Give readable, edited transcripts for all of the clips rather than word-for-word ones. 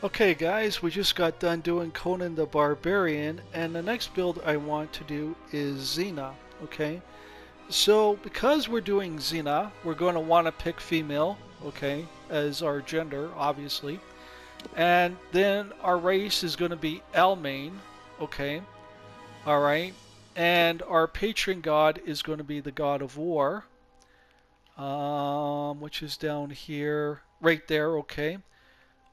Okay guys, we just got done doing Conan the Barbarian, and the next build I want to do is Xena, okay? So because we're doing Xena, we're going to want to pick female, okay, as our gender, obviously. And then our race is going to be Almain, okay, alright. And our patron god is going to be the god of war, which is down here, right there, okay.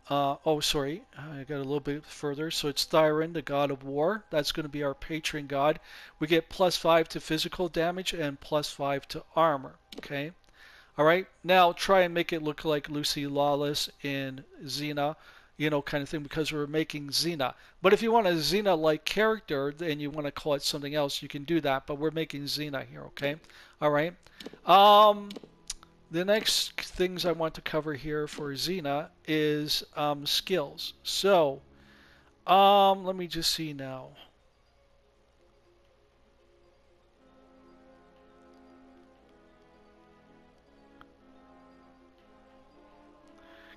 Oh, sorry, I got a little bit further. So it's Thyron, the god of war. That's going to be our patron god. We get +5 to physical damage and +5 to armor. Okay. All right. Now try and make it look like Lucy Lawless in Xena, kind of thing, because we're making Xena. But if you want a Xena-like character and you want to call it something else, you can do that. But we're making Xena here. Okay. All right. Um, the next things I want to cover here for Xena is skills. So, let me just see now.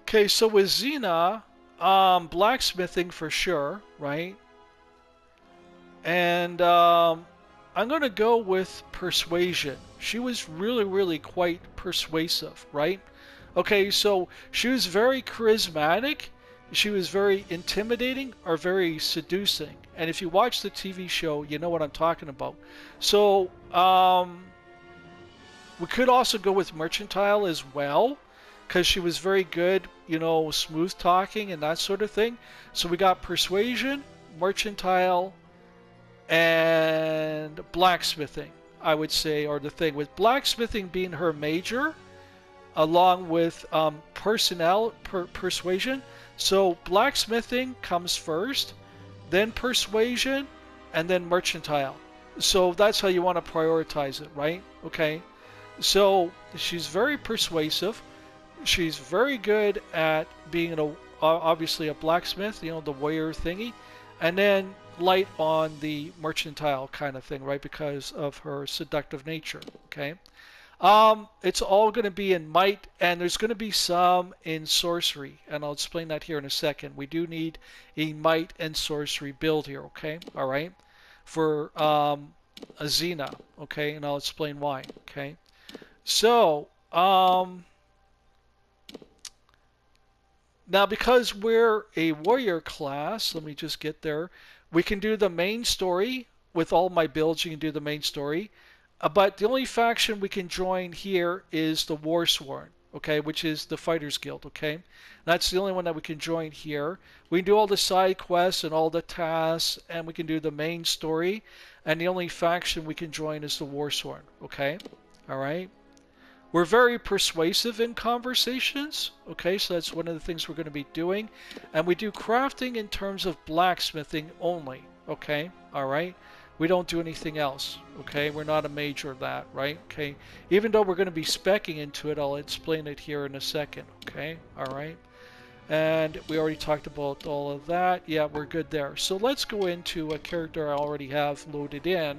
Okay, so with Xena, blacksmithing for sure, right? And I'm going to go with persuasion. She was really, really quite persuasive, right? Okay, so she was very charismatic, she was very intimidating or very seducing. And if you watch the TV show, you know what I'm talking about. So, we could also go with mercantile as well, because she was very good, smooth talking and that sort of thing. So we got persuasion, mercantile, and blacksmithing, I would say, are the thing. With blacksmithing being her major, along with persuasion. So blacksmithing comes first, then persuasion, and then mercantile. So that's how you want to prioritize it, right? Okay. So she's very persuasive. She's very good at being obviously a blacksmith, the warrior thingy, and then light on the mercantile kind of thing, right? Because of her seductive nature. Okay. It's all going to be in might, and there's going to be some in sorcery, and I'll explain that here in a second. We do need a might and sorcery build here, okay? All right, for a Xena, okay, and I'll explain why, okay? So, now because we're a warrior class, let me just get there. We can do the main story with all my builds. You can do the main story. But the only faction we can join here is the Warsworn, okay, which is the Fighters Guild, okay? That's the only one that we can join here. We can do all the side quests and all the tasks, and we can do the main story, and the only faction we can join is the Warsworn, okay? All right. We're very persuasive in conversations, okay, so that's one of the things we're going to be doing. And we do crafting in terms of blacksmithing only, okay, all right? We don't do anything else, okay? We're not a major of that, right? Okay, even though we're going to be speccing into it, I'll explain it here in a second, okay, all right? And we already talked about all of that. Yeah, we're good there. So let's go into a character I already have loaded in.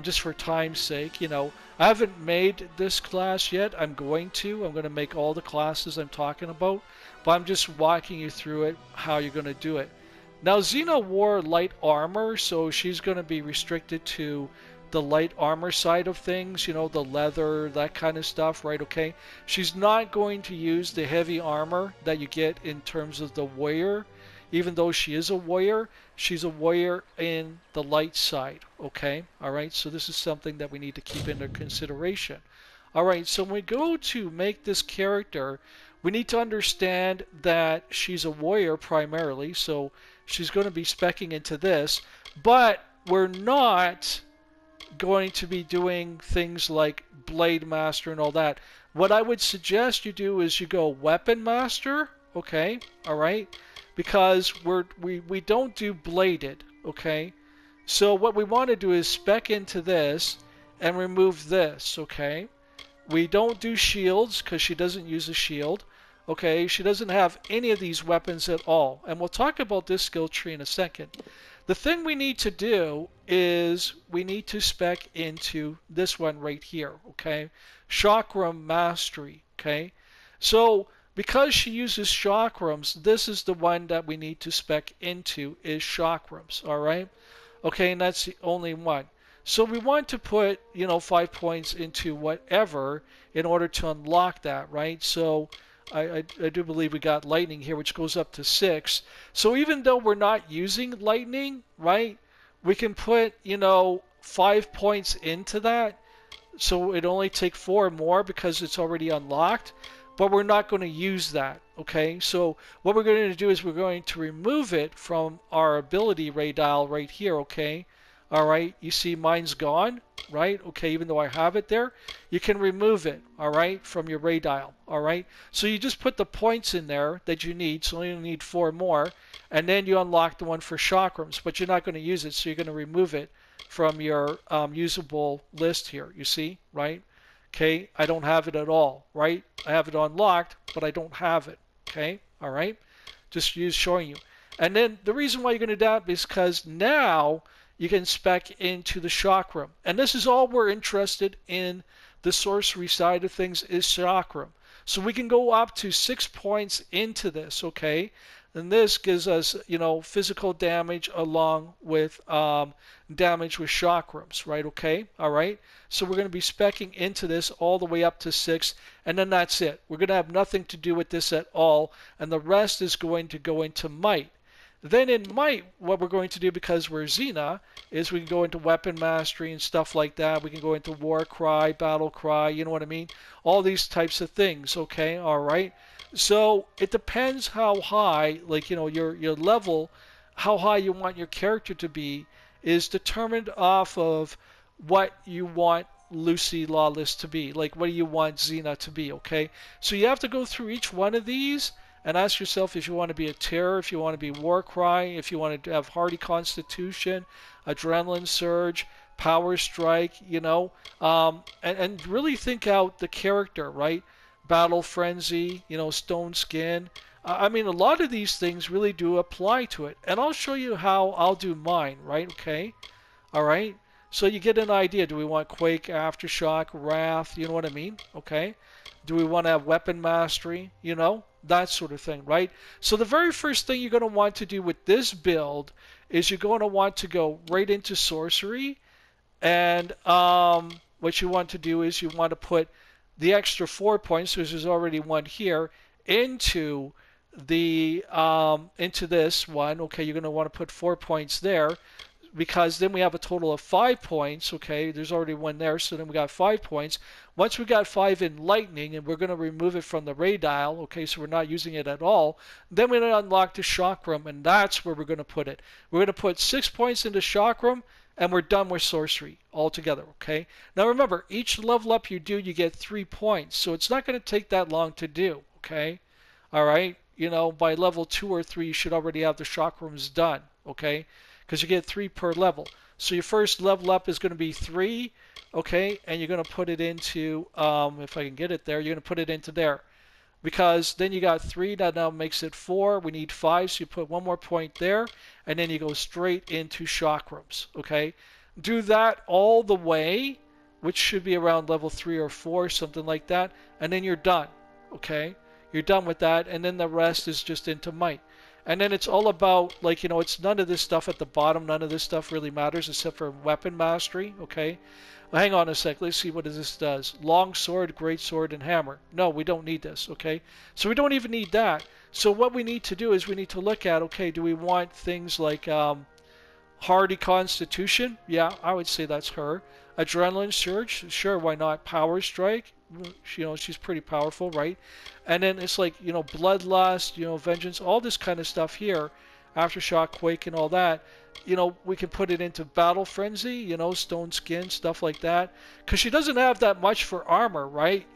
Just for time's sake, I haven't made this class yet. I'm going to. I'm going to make all the classes I'm talking about, but I'm just walking you through it, how you're going to do it. Now, Xena wore light armor, so she's going to be restricted to the light armor side of things, the leather, that kind of stuff, right? Okay. She's not going to use the heavy armor that you get in terms of the warrior. Even though she is a warrior, she's a warrior in the light side, okay? All right, so this is something that we need to keep into consideration. All right, so when we go to make this character, we need to understand that she's a warrior primarily, so she's going to be speccing into this, but we're not going to be doing things like Blade Master and all that. What I would suggest you do is you go Weapon Master, okay? All right? Because we don't do bladed, okay? So what we want to do is spec into this and remove this, okay? We don't do shields because she doesn't use a shield, okay? She doesn't have any of these weapons at all. And we'll talk about this skill tree in a second. The thing we need to do is we need to spec into this one right here, okay? Chakra Mastery, okay? So because she uses chakrams, this is the one that we need to spec into is chakrams, all right? Okay, and that's the only one. So we want to put, 5 points into whatever in order to unlock that, right? So I do believe we got lightning here, which goes up to 6. So even though we're not using lightning, right, we can put, 5 points into that. So it only take 4 more because it's already unlocked, but we're not going to use that. Okay, so what we're going to do is we're going to remove it from our ability ray dial right here. Okay, all right, you see mine's gone, right? Okay, even though I have it there, you can remove it, all right, from your ray dial. All right, so you just put the points in there that you need, so you need 4 more, and then you unlock the one for chakrams, but you're not going to use it, so you're going to remove it from your usable list here. You see, right? Okay, I don't have it at all, right? I have it unlocked, but I don't have it. Okay, all right? Just use showing you. And then the reason why you're going to do that is because now you can spec into the chakram. And this is all we're interested in the sorcery side of things is chakram. So we can go up to 6 points into this, okay? And this gives us, physical damage along with damage with chakrams, right? Okay, all right. So we're going to be specking into this all the way up to 6, and then that's it. We're going to have nothing to do with this at all, and the rest is going to go into might. Then in might, what we're going to do, because we're Xena, is we can go into weapon mastery and stuff like that. We can go into war cry, battle cry, you know what I mean? All these types of things, okay? All right. So it depends how high, like, your level, how high you want your character to be is determined off of what you want Lucy Lawless to be. Like, what do you want Xena to be, okay? So you have to go through each one of these and ask yourself if you want to be a terror, if you want to be war cry, if you want to have hardy constitution, adrenaline surge, power strike, and really think out the character, right? Battle frenzy, stone skin. I mean, a lot of these things really do apply to it. And I'll show you how I'll do mine, right? Okay. All right. So you get an idea. Do we want Quake, Aftershock, Wrath? You know what I mean? Okay. Do we want to have weapon mastery? That sort of thing, right? So the very first thing you're going to want to do with this build is you're going to want to go right into sorcery. And what you want to do is you want to put the extra 4 points, which is already one here, into into this one. Okay, you're going to want to put 4 points there, because then we have a total of 5 points. Okay, there's already one there, so then we got 5 points. Once we got 5 in lightning, and we're going to remove it from the ray dial, okay, so we're not using it at all, then we're going to unlock the chakram, and that's where we're going to put it. We're going to put 6 points into chakram, and we're done with sorcery altogether, okay? Now remember, each level up you do, you get 3 points, so it's not going to take that long to do, okay? All right? By level 2 or 3, you should already have the chakrams done, okay? Because you get 3 per level. So your first level up is going to be 3, okay? And you're going to put it into, if I can get it there, you're going to put it into there. Because then you got 3, that now makes it 4. We need 5, so you put 1 more point there, and then you go straight into chakrams, okay? Do that all the way, which should be around level 3 or 4, something like that, and then you're done, okay? You're done with that, and then the rest is just into might. And then it's all about, like, it's none of this stuff at the bottom. None of this stuff really matters except for weapon mastery, okay? Well, hang on a sec. Let's see what this does. Long sword, great sword, and hammer. No, we don't need this, okay? So we don't even need that. So what we need to do is we need to look at, okay, do we want things like hardy constitution? Yeah, I would say that's her. Adrenaline surge? Sure, why not? Power strike? She's pretty powerful, right? And then it's like, bloodlust, vengeance, all this kind of stuff here. Aftershock, quake, and all that. We can put it into battle frenzy, stone skin, stuff like that. Because she doesn't have that much for armor, right?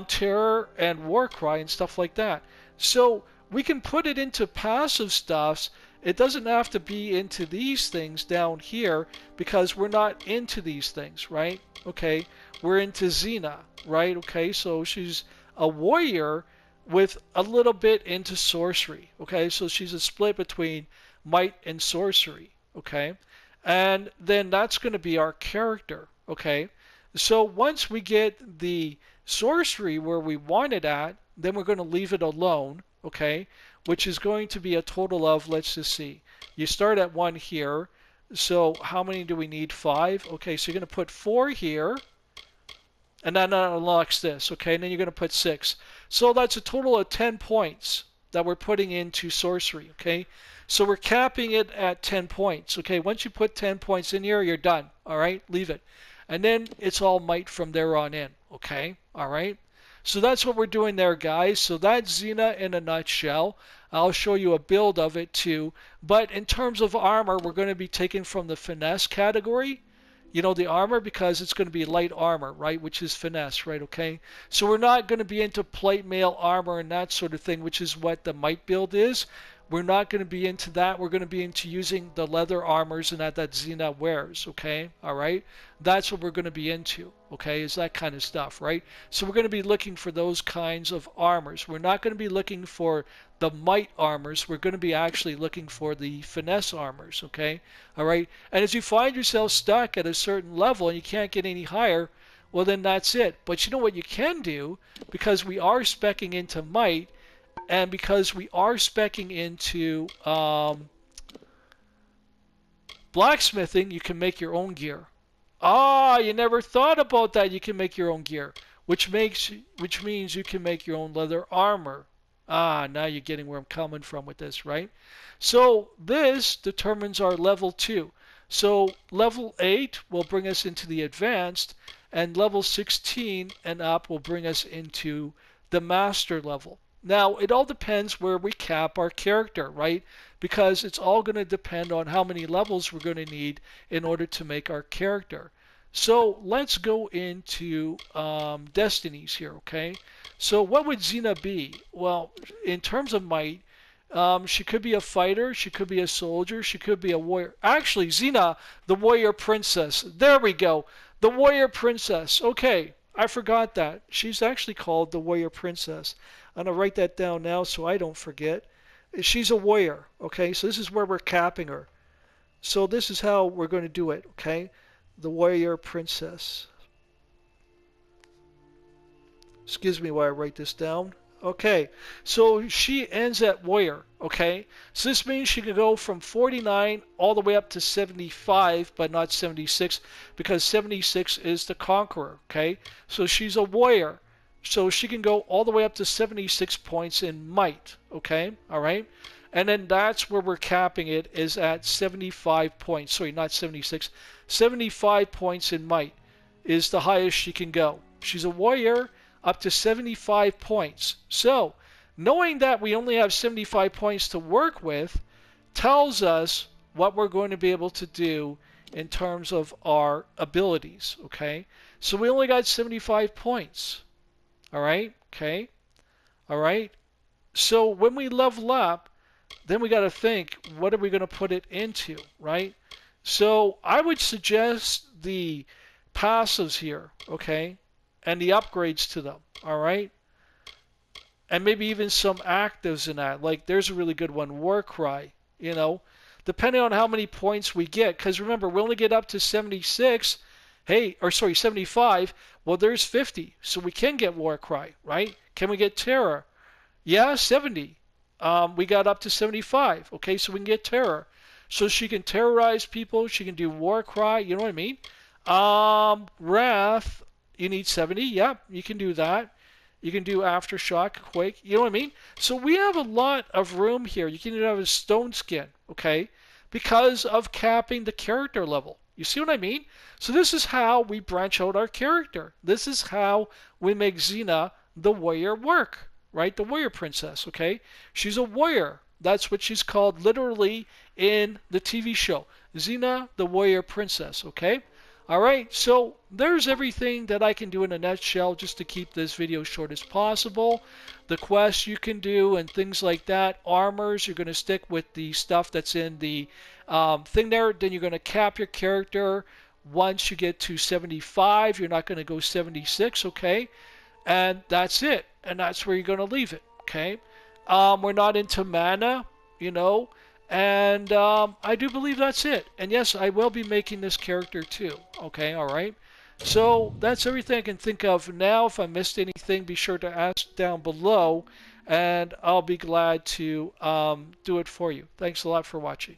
Terror and war cry and stuff like that. So we can put it into passive stuffs. It doesn't have to be into these things down here because we're not into these things, right? Okay, we're into Xena, right? Okay, so she's a warrior with a little bit into sorcery, okay? So she's a split between might and sorcery, okay? And then that's going to be our character, okay? So once we get the Sorcery, where we want it at, then we're going to leave it alone, okay? Which is going to be a total of, let's just see. You start at 1 here. So how many do we need? 5. Okay, so you're going to put 4 here. And that unlocks this, okay? And then you're going to put 6. So that's a total of 10 points that we're putting into sorcery, okay? So we're capping it at 10 points, okay? Once you put 10 points in here, you're done, all right? Leave it. And then it's all might from there on in, okay? All right? So that's what we're doing there, guys. So that's Xena in a nutshell. I'll show you a build of it too. But in terms of armor, we're going to be taking from the finesse category. You know, the armor, because it's going to be light armor, right, which is finesse, right, okay? So we're not going to be into plate mail armor and that sort of thing, which is what the might build is. We're not going to be into that. We're going to be into using the leather armors and that Xena wears, okay? All right? That's what we're going to be into, okay? Is that kind of stuff, right? So we're going to be looking for those kinds of armors. We're not going to be looking for the might armors. We're going to be actually looking for the finesse armors, okay? All right? And as you find yourself stuck at a certain level and you can't get any higher, well, then that's it. But you know what you can do? Because we are speccing into might, and because we are speccing into blacksmithing, you can make your own gear. Ah, you never thought about that. You can make your own gear, which means you can make your own leather armor. Ah, now you're getting where I'm coming from with this, right? So this determines our level 2. So level 8 will bring us into the advanced, and level 16 and up will bring us into the master level. Now, it all depends where we cap our character, right? Because it's all going to depend on how many levels we're going to need in order to make our character. So let's go into destinies here, okay? So what would Xena be? Well, in terms of might, she could be a fighter, she could be a soldier, she could be a warrior. Actually, Xena, the warrior princess. There we go. The warrior princess. Okay, I forgot that. She's actually called the warrior princess. I'm going to write that down now so I don't forget. She's a warrior, okay? So this is where we're capping her. So this is how we're going to do it, okay? The warrior princess. Excuse me while I write this down. Okay, so she ends at warrior, okay? So this means she can go from 49 all the way up to 75, but not 76, because 76 is the conqueror, okay? So she's a warrior. So she can go all the way up to 76 points in might, okay? All right? And then that's where we're capping it, is at 75 points. Sorry, not 76. 75 points in might is the highest she can go. She's a warrior up to 75 points. So, knowing that we only have 75 points to work with tells us what we're going to be able to do in terms of our abilities, okay? So we only got 75 points. All right, okay, all right. So when we level up, then we got to think, what are we going to put it into, right? So I would suggest the passives here, okay, and the upgrades to them, all right? And maybe even some actives in that. Like there's a really good one, War Cry, you know, depending on how many points we get. Because remember, we only get up to 76. Hey, or sorry, 75. Well, there's 50, so we can get War Cry, right? Can we get Terror? Yeah, 70. We got up to 75. Okay, so we can get Terror. So she can terrorize people. She can do War Cry. You know what I mean? Wrath. You need 70. Yeah, you can do that. You can do Aftershock, Quake. You know what I mean? So we have a lot of room here. You can even have a Stone Skin, okay? Because of capping the character level. You see what I mean? So this is how we branch out our character. This is how we make Xena the warrior work, right? The warrior princess, okay? She's a warrior. That's what she's called literally in the TV show. Xena the warrior princess, okay? All right, so there's everything that I can do in a nutshell just to keep this video short as possible. The quests you can do and things like that. Armors, you're going to stick with the stuff that's in the thing there. Then you're going to cap your character. Once you get to 75, you're not going to go 76, okay? And that's it. And that's where you're going to leave it, okay? We're not into mana, you know. And I do believe that's it. And yes, I will be making this character too. Okay, all right. So that's everything I can think of now. If I missed anything, be sure to ask down below, and I'll be glad to do it for you. Thanks a lot for watching.